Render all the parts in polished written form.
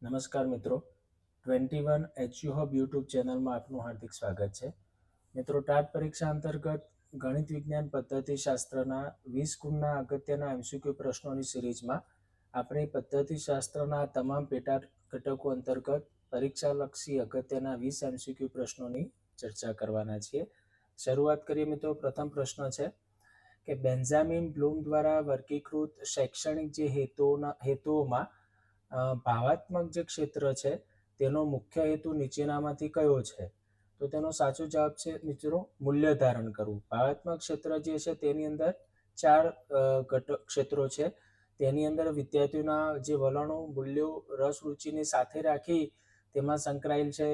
નમસ્કાર મિત્રો, 21 HU hub YouTube ચેનલમાં આપનું હાર્દિક સ્વાગત છે. મિત્રો, ટાટ પરીક્ષા અંતર્ગત ગણિત વિજ્ઞાન પદ્ધતિશાસ્ત્રના 20 ગુણના અગત્યના MCQ પ્રશ્નોની સિરીઝમાં આપણે પદ્ધતિશાસ્ત્રના તમામ પેટા ઘટકો અંતર્ગત પરીક્ષાલક્ષી અગત્યના 20 MCQ પ્રશ્નોની ચર્ચા કરવાના છીએ. શરૂઆત કરીએ મિત્રો. પ્રથમ પ્રશ્ન છે કે બેન્જામિન બ્લૂમ દ્વારા વર્ગીકૃત શૈક્ષણિક જે હેતુઓમાં ભાવાત્મક જે ક્ષેત્ર છે તેનો મુખ્ય હેતુ નીચેનામાંથી કયો છે? તો તેનો સાચો જવાબ છે મિત્રો મૂલ્ય ધારણ કરવું. ભાવાત્મક ક્ષેત્ર જે છે તેની અંદર 4 ક્ષેત્રો છે. તેની અંદર વિદ્યાર્થીઓના જે વલણો, મૂલ્યો, રસ રુચિને સાથે રાખી તેમાં સંકળાયેલ છે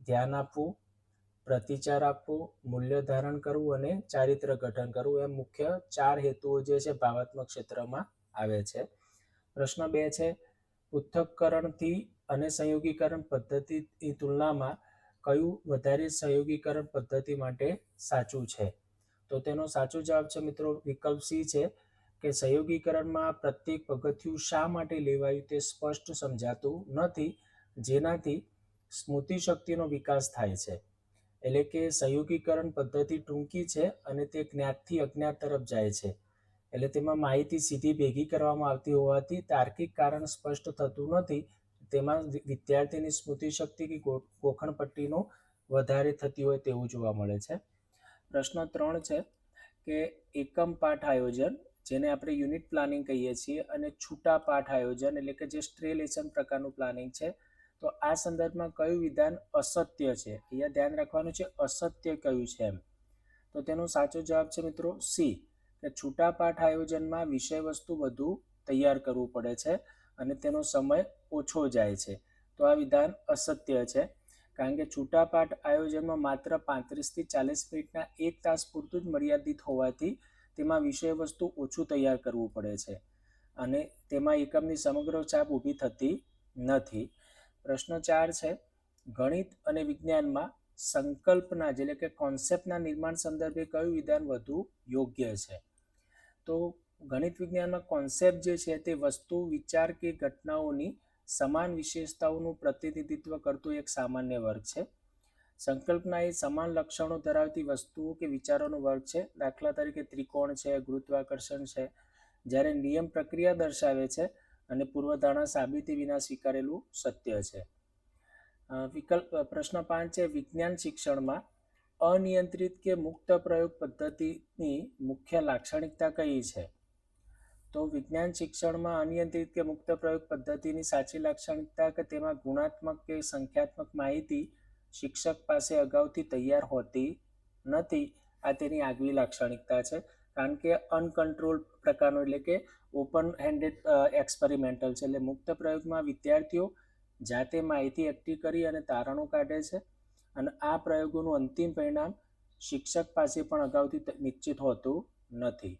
ધ્યાન આપવું, પ્રતિચાર આપવો, મૂલ્ય ધારણ કરવું અને ચારિત્ર ગઠન કરવું. એમ મુખ્ય 4 હેતુઓ જે છે ભાવાત્મક ક્ષેત્રમાં આવે છે. પ્રશ્ન 2 છે પૃથક્કરણથી અને સંયોગીકરણ પદ્ધતિની તુલનામાં કયું વધારે સંયોગીકરણ પદ્ધતિ માટે સાચું છે? તો તેનો સાચો જવાબ છે મિત્રો વિકલ્પ સી છે કે સંયોગીકરણમાં પ્રત્યેક પગથિયું શા માટે લેવાયું તે સ્પષ્ટ સમજાતું નથી, જેનાથી સ્મૃતિ શક્તિનો વિકાસ થાય છે. એટલે કે સંયોગીકરણ પદ્ધતિ ટૂંકી છે અને તે જ્ઞાતથી અજ્ઞાત તરફ જાય છે. એટલે તેમાં માહિતી સીધી ભેગી કરવામાં આવતી હોવાથી તાર્કિક કારણ સ્પષ્ટ થતું નથી. તેમાં વિદ્યાર્થીની સ્મૃતિ શક્તિ કે ગોખણ પટ્ટીનો વધારે થતી હોય તેવું જોવા મળે છે. પ્રશ્ન 3 છે કે એકમ પાઠ આયોજન, જેને આપણે યુનિટ પ્લાનિંગ કહીએ છીએ, અને છૂટા પાઠ આયોજન એટલે કે જે સ્ટ્રે લેસન પ્રકારનું પ્લાનિંગ છે, તો આ સંદર્ભમાં કયું વિધાન અસત્ય છે? અહીંયા ધ્યાન રાખવાનું છે અસત્ય કયું છે એમ. તો તેનો સાચો જવાબ છે મિત્રો સી, કે છૂટા પાઠ આયોજનમાં વિષય વસ્તુ વધુ તૈયાર કરવું પડે છે અને તેનો સમય ઓછો જાય છે. તો આ વિધાન અસત્ય છે, કારણ કે છૂટા પાઠ આયોજનમાં માત્ર 35 થી 40 મિનિટના 1 તાસ પૂરતું જ મર્યાદિત હોવાથી તેમાં વિષય વસ્તુ ઓછું તૈયાર કરવું પડે છે અને તેમાં એકમની સમગ્ર છાપ ઊભી થતી નથી. પ્રશ્ન 4 છે ગણિત અને વિજ્ઞાનમાં સંકલ્પના એટલે કે કોન્સેપ્ટના નિર્માણ સંદર્ભે કયું વિધાન વધુ યોગ્ય છે? તો ગણિત વિજ્ઞાનમાં કોન્સેપ્ટ જે છે તે વસ્તુ, વિચાર કે ઘટનાઓની સમાન વિશેષતાઓનું પ્રતિનિધિત્વ કરતું એક સામાન્ય વર્ગ છે. સંકલ્પના એ સમાન લક્ષણો ધરાવતી વસ્તુઓ કે વિચારોનો વર્ગ છે. દાખલા તરીકે ત્રિકોણ છે, ગુરુત્વાકર્ષણ છે, જ્યારે નિયમ પ્રક્રિયા દર્શાવે છે અને પૂર્વધારણા સાબિતી વિના સ્વીકારેલું સત્ય છે. પ્રશ્ન 5 છે વિજ્ઞાન શિક્ષણમાં અનિયંત્રિત કે મુક્ત પ્રયોગ પદ્ધતિની મુખ્ય લાક્ષણિકતા કઈ છે? તો વિજ્ઞાન શિક્ષણમાં અનિયંત્રિત કે મુક્ત પ્રયોગ પદ્ધતિની સાચી લાક્ષણિકતા કે તેમાં ગુણાત્મક કે સંખ્યાત્મક માહિતી શિક્ષક પાસે અગાઉથી તૈયાર હોતી નથી. આ તેની આગવી લાક્ષણિકતા છે, કારણ કે અનકન્ટ્રોલ પ્રકારનો એટલે કે ઓપન હેન્ડેડ એક્સપેરિમેન્ટલ છે. એટલે મુક્ત પ્રયોગમાં વિદ્યાર્થીઓ જાતે માહિતી એકઠી કરી અને તારણો કાઢે છે અને આ પ્રયોગોનું અંતિમ પરિણામ શિક્ષક પાસે પણ અગાઉથી નિશ્ચિત હોતું નથી.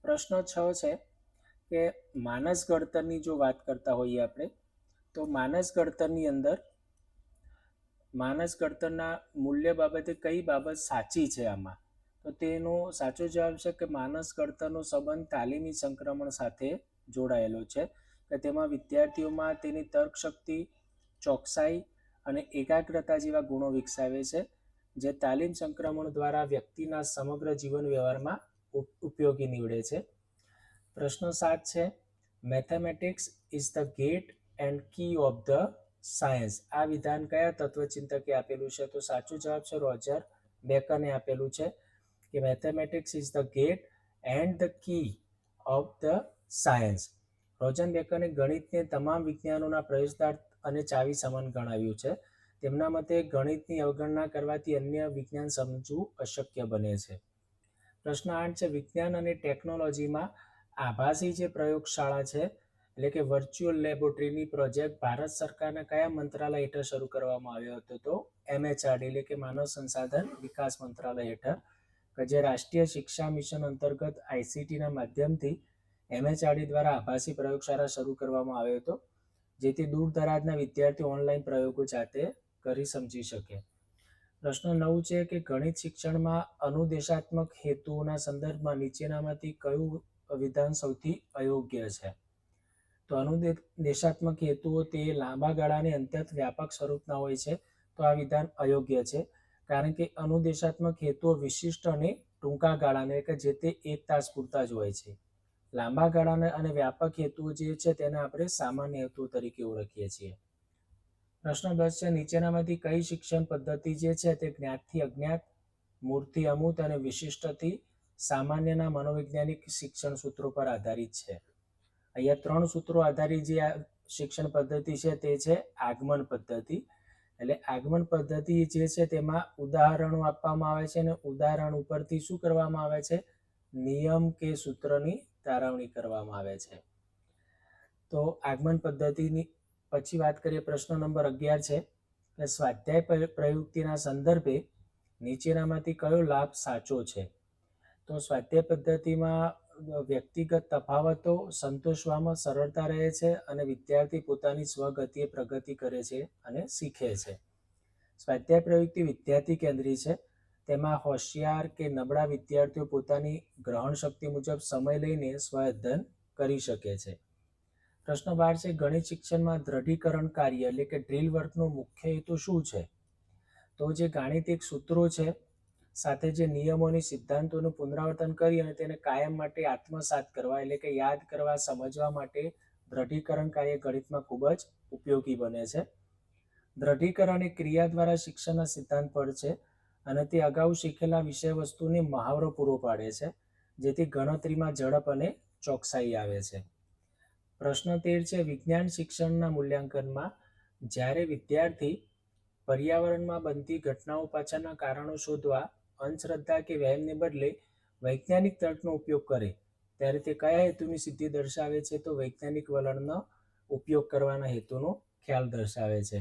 પ્રશ્ન 6 છે કે માનસ ઘડતરની જો વાત કરતા હોઈએ આપણે, તો માનસ ઘડતરની અંદર માનસ ઘડતરના મૂલ્ય બાબતે કઈ બાબત સાચી છે આમાં? તો તેનો સાચો જવાબ છે કે માનસ ઘડતરનો સંબંધ તાલીમી સંક્રમણ સાથે જોડાયેલો છે, કે તેમાં વિદ્યાર્થીઓમાં તેની તર્કશક્તિ, ચોકસાઈ અને એકાગ્રતા જેવા ગુણો વિકસાવે છે, જે તાલીમ સંક્રમણ દ્વારા વ્યક્તિના સમગ્ર જીવન વ્યવહારમાં ઉપયોગી નીવડે છે. પ્રશ્ન 7 છે mathematics is the gate and key of the science. આ વિધાન કયા તત્વચિંતકે આપેલું છે? તો સાચો જવાબ છે રોજર બેકને આપેલું છે, કે mathematics is the gate and the key of the science. Roger બેકને ગણિતને તમામ વિજ્ઞાનોના પ્રવેશદ્વાર અને ચાવી સમાન ગણાવ્યું છે. તેમના મતે ગણિતની અવગણના કરવાથી અન્ય વિજ્ઞાન સમજવું અશક્ય બને છે. પ્રશ્ન 8 છે વિજ્ઞાન અને ટેકનોલોજીમાં આભાસી જે પ્રયોગશાળા છે એટલે કે વર્ચ્યુઅલ લેબોરેટરીની પ્રોજેક્ટ ભારત સરકારના કયા મંત્રાલય હેઠળ શરૂ કરવામાં આવ્યો હતો? તો MHRD એટલે કે માનવ સંસાધન વિકાસ મંત્રાલય હેઠળ, કે જે રાષ્ટ્રીય શિક્ષા મિશન અંતર્ગત ICTના માધ્યમથી MHRD દ્વારા આભાસી પ્રયોગશાળા શરૂ કરવામાં આવ્યો હતો, જેથી દૂર દરાજના વિદ્યાર્થીઓ ઓનલાઈન પ્રયોગો જાતે કરી સમજી શકે. પ્રશ્ન 9 છે કે ગણિત શિક્ષણમાં અનુદેશાત્મક હેતુઓના સંદર્ભમાં નીચેનામાંથી કયું વિધાન સૌથી અયોગ્ય છે? તો અનુદેશાત્મક હેતુઓ તે લાંબા ગાળાની અત્યંત વ્યાપક સ્વરૂપના હોય છે, તો આ વિધાન અયોગ્ય છે, કારણ કે અનુદેશાત્મક હેતુઓ વિશિષ્ટ અને ટૂંકા ગાળાને કે જે તે 1 તાસ પૂરતા જ હોય છે. લાંબા ગાળાના અને વ્યાપક હેતુઓ જે છે તેને આપણે સામાન્ય હેતુઓ તરીકે ઓળખીએ છીએ. પ્રશ્ન 10 છે, નીચેનામાંથી કઈ શિક્ષણ પદ્ધતિ જે છે તે જ્ઞાતથી અજ્ઞાત, મૂળથી અમૂર્ત અને વિશિષ્ટથી સામાન્યના મનોવૈજ્ઞાનિક શિક્ષણ સૂત્રો પર આધારિત છે? અહીંયા 3 સૂત્રો આધારિત જે આ શિક્ષણ પદ્ધતિ છે તે છે આગમન પદ્ધતિ. એટલે આગમન પદ્ધતિ જે છે તેમાં ઉદાહરણો આપવામાં આવે છે અને ઉદાહરણ ઉપરથી શું કરવામાં આવે છે? નિયમ કે સૂત્રની તારવણી કરવામાં આવે છે. તો આગમન પદ્ધતિની પછી વાત કરીએ. પ્રશ્ન નંબર 11 છે કે સ્વાધ્યાય પ્રયુક્તિના સંદર્ભે નીચેનામાંથી કયો લાભ સાચો છે? તો સ્વાધ્યાય પદ્ધતિમાં વ્યક્તિગત તફાવતો સંતોષવામાં સરળતા રહે છે અને વિદ્યાર્થી પોતાની સ્વગતિએ પ્રગતિ કરે છે અને શીખે છે. સ્વાધ્યાય પ્રયુક્તિ વિદ્યાર્થી કેન્દ્રી છે. તેમાં હોશિયાર કે નબળા વિદ્યાર્થીઓ પોતાની ગ્રહણ શક્તિ મુજબ સમય લઈને સ્વ અધ્યયન કરી શકે છે. પ્રશ્ન 12 છે, ગણિત શિક્ષણમાં દ્રઢીકરણ કાર્ય એટલે કે ડ્રીલ વર્કનો મુખ્ય હેતુ શું છે? તો જે ગાણિતિક સૂત્રો છે સાથે જે નિયમોની સિદ્ધાંતોનું પુનરાવર્તન કરી અને તેને કાયમ માટે આત્મસાત કરવા એટલે કે યાદ કરવા, સમજવા માટે દ્રઢીકરણ કાર્ય ગણિતમાં ખૂબ જ ઉપયોગી બને છે. દ્રઢીકરણ એ ક્રિયા દ્વારા શિક્ષણના સિદ્ધાંત પર છે અને તે અગાઉ શીખેલા વિષય વસ્તુને મહાવરો પૂરો પાડે છે, જેથી ગણતરીમાં ઝડપ અને ચોકસાઈ આવે છે. પ્રશ્ન 13 છે, વિજ્ઞાન શિક્ષણના મૂલ્યાંકનમાં જ્યારે વિદ્યાર્થી પર્યાવરણમાં બનતી ઘટનાઓ પાછળના કારણો શોધવા અંધશ્રદ્ધા કે વહેમને બદલે વૈજ્ઞાનિક તર્કનો ઉપયોગ કરે ત્યારે તે કયા હેતુની સિદ્ધિ દર્શાવે છે? તો વૈજ્ઞાનિક વલણનો ઉપયોગ કરવાના હેતુનો ખ્યાલ દર્શાવે છે.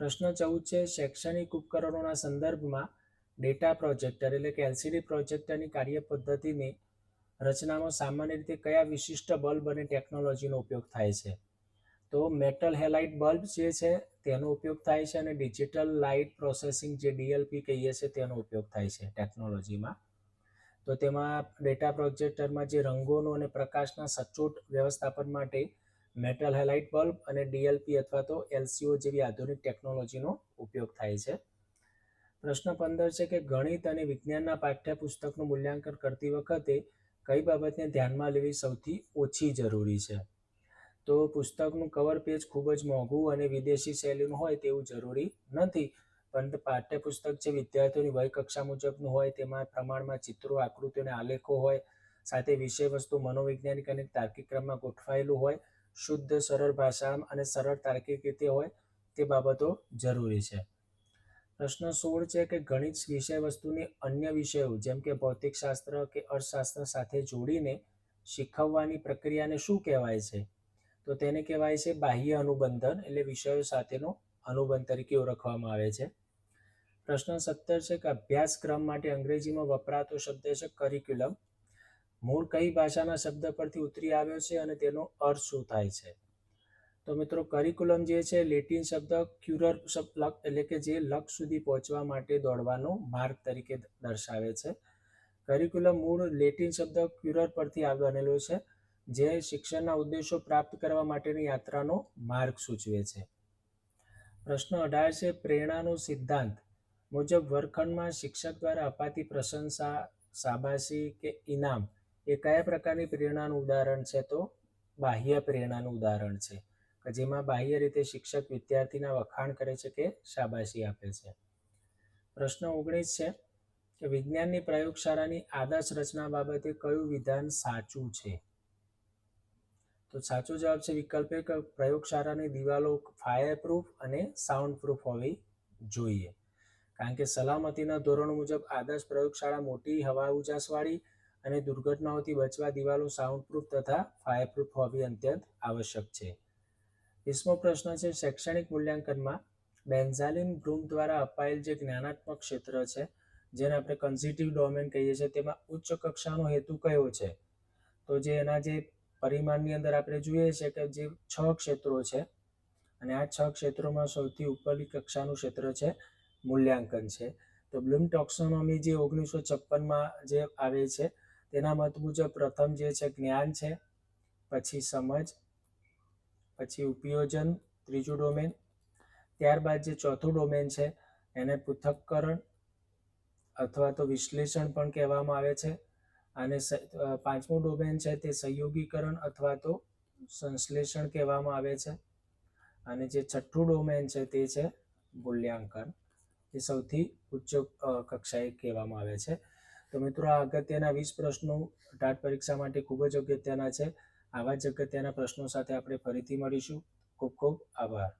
પ્રશ્ન 14 છે, શૈક્ષણિક ઉપકરણોના સંદર્ભમાં ડેટા પ્રોજેક્ટર એટલે કે LCD પ્રોજેક્ટરની કાર્ય પદ્ધતિની રચનામાં સામાન્ય રીતે કયા વિશિષ્ટ બલ્બ અને ટેકનોલોજીનો ઉપયોગ થાય છે? તો મેટલ હેલાઇડ બલ્બ જે છે તેનો ઉપયોગ થાય છે અને ડિજિટલ લાઇટ પ્રોસેસિંગ જે DLP કહીએ છીએ તેનો ઉપયોગ થાય છે ટેકનોલોજીમાં. તો તેમાં ડેટા પ્રોજેક્ટરમાં જે રંગોનો અને પ્રકાશના સચોટ વ્યવસ્થાપન માટે મેટલ હેલાઇડ બલ્બ અને DLP અથવા તો LCO જેવી આધુનિક ટેકનોલોજીનો ઉપયોગ થાય છે. પ્રશ્ન 15 છે કે ગણિત અને વિજ્ઞાનના પાઠ્યપુસ્તકનું મૂલ્યાંકન કરતી વખતે કઈ બાબતને ધ્યાનમાં લેવી સૌથી ઓછી જરૂરી છે? તો પુસ્તકનું કવર પેજ ખૂબ જ મોંઘું અને વિદેશી શૈલીનું હોય તેવું જરૂરી નથી, પરંતુ પાઠ્યપુસ્તક જે વિદ્યાર્થીઓની વય કક્ષા મુજબનું હોય, તેમાં પ્રમાણમાં ચિત્રો, આકૃતિઓ અને આલેખો હોય, સાથે વિષય વસ્તુ મનોવૈજ્ઞાનિક અને તાર્કિક ક્રમમાં ગોઠવાયેલું હોય, શુદ્ધ સરળ ભાષા અને સરળ તાર્કિક રીતે હોય, તે બાબતો જરૂરી છે. પ્રશ્ન 16 છે કે ગણિત વિષય વસ્તુની અન્ય વિષયો જેમ કે ભૌતિકશાસ્ત્ર કે અર્થશાસ્ત્ર સાથે જોડીને શીખવવાની પ્રક્રિયાને શું કહેવાય છે? તો તેને કહેવાય છે બાહ્ય અનુબંધન, એટલે વિષયો સાથેનો અનુબંધ તરીકે ઓળખવામાં આવે છે. પ્રશ્ન 17 છે કે અભ્યાસક્રમ માટે અંગ્રેજીમાં વપરાતો શબ્દ છે કરિક્યુલમ. મૂળ કઈ ભાષાના શબ્દ પરથી ઉતરી આવ્યો છે અને તેનો અર્થ શું થાય છે? તો મિત્રો કરિક્યુલમ જે છે લેટિન શબ્દ ક્યુરર શબ્દ એટલે કે જે લક્ષ્ય સુધી પહોંચવા માટે દોડવાનો માર્ગ તરીકે દર્શાવે છે. કરિક્યુલમ મૂળ લેટિન શબ્દ ક્યુરર પરથી બનેલો છે, જે શિક્ષણના ઉદ્દેશો પ્રાપ્ત કરવા માટેની યાત્રાનો માર્ગ સૂચવે છે. પ્રશ્ન 18 છે, પ્રેરણાનો સિદ્ધાંત મુજબ વર્ગખંડમાં શિક્ષક દ્વારા અપાતી પ્રશંસા, શાબાશી કે ઇનામ એ કયા પ્રકારની પ્રેરણાનું ઉદાહરણ છે? તો બાહ્ય પ્રેરણાનું ઉદાહરણ છે, કે જેમાં બાહ્ય રીતે શિક્ષક વિદ્યાર્થીના વખાણ કરે છે કે શાબાશી આપે છે. પ્રશ્ન 19 છે કે વિજ્ઞાનની પ્રયોગશાળાની આદર્શ રચના બાબતે કયું વિધાન સાચું છે? તો સાચો જવાબ છે વિકલ્પ એક, પ્રયોગશાળાની દિવાલો ફાયર પ્રૂફ અને સાઉન્ડ પ્રૂફ હોવી જોઈએ, કારણ કે સલામતીના ધોરણો મુજબ આદર્શ પ્રયોગશાળા મોટી હવા ઉજાસવાળી અને દુર્ઘટનાઓથી બચવા દિવાલો સાઉન્ડ પ્રૂફ તથા ફાયર પ્રૂફ હોવી અત્યંત આવશ્યક છે. 20મો પ્રશ્ન છે, શૈક્ષણિક મૂલ્યાંકનમાં બેન્ઝાલિન બ્લૂમ દ્વારા અપાયેલ જે જ્ઞાનાત્મક ક્ષેત્ર છે, જેને આપણે કન્ઝિટિવ ડોમેન કહીએ છીએ, તેમાં ઉચ્ચ કક્ષાનો હેતુ કયો છે? તો જે એના જે પરિમાણની અંદર આપણે જોઈએ છે કે જે 6 ક્ષેત્રો છે અને આ 6 ક્ષેત્રોમાં સૌથી ઉપરની કક્ષાનું ક્ષેત્ર છે મૂલ્યાંકન છે. તો બ્લૂમ ટેક્સોનોમી જે 1956માં જે આવે છે તેના મત મુજબ પ્રથમ જે છે જ્ઞાન છે, પછી સમજ, પછી ઉપયોજન ત્રીજું ડોમેન. ત્યારબાદ જે ચોથું ડોમેન છે એને પૃથક્કરણ અથવા તો વિશ્લેષણ પણ કહેવામાં આવે છે. અને પાંચમું ડોમેન છે તે સંયોગીકરણ અથવા તો સંશ્લેષણ કહેવામાં આવે છે. અને જે છઠ્ઠું ડોમેન છે તે છે મૂલ્યાંકન, એ સૌથી ઉચ્ચ કક્ષાએ કહેવામાં આવે છે. તો મિત્રો, આ અગત્યના 20 પ્રશ્નો ટાટ પરીક્ષા માટે ખૂબ જ અગત્યના છે. આવા જ અગત્યના પ્રશ્નો સાથે આપણે ફરીથી મળીશું. ખૂબ ખૂબ આભાર.